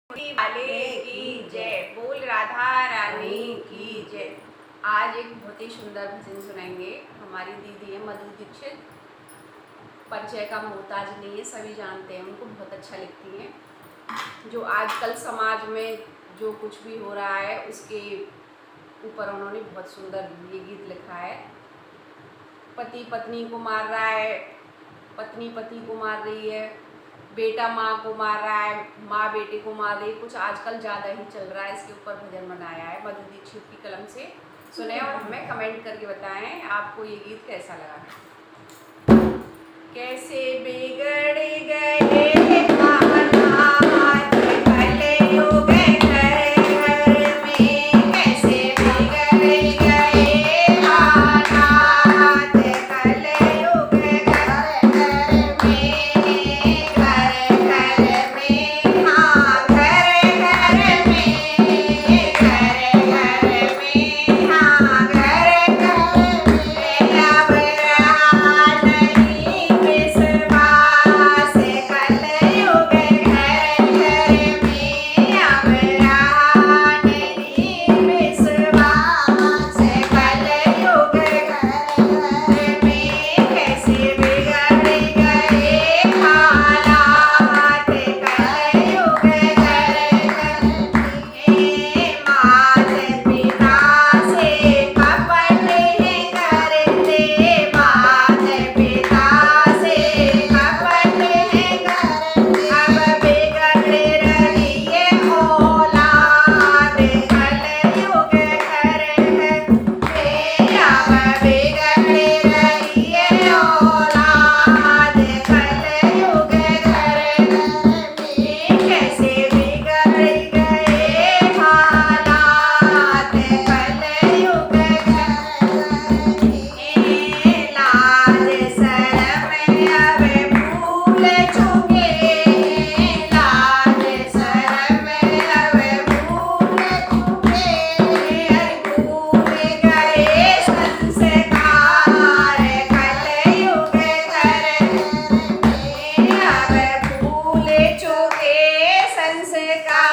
वाले की जय, बोल राधा रानी की जय। आज एक बहुत ही सुंदर भजन सुनाएंगे। हमारी दीदी है मधु दीक्षित, परिचय का मोहताज नहीं है, सभी जानते हैं उनको, बहुत अच्छा लिखती हैं। जो आजकल समाज में जो कुछ भी हो रहा है उसके ऊपर उन्होंने बहुत सुंदर ये गीत लिखा है। पति पत्नी को मार रहा है, पत्नी पति को मार रही है, बेटा माँ को मार रहा है, माँ बेटे को मार रही है, कुछ आजकल ज़्यादा ही चल रहा है। इसके ऊपर भजन बनाया है मधु दीक्षित की कलम से। सुने और हमें कमेंट करके बताएं आपको ये गीत कैसा लगा। कैसे बिगड़ गए संस्कार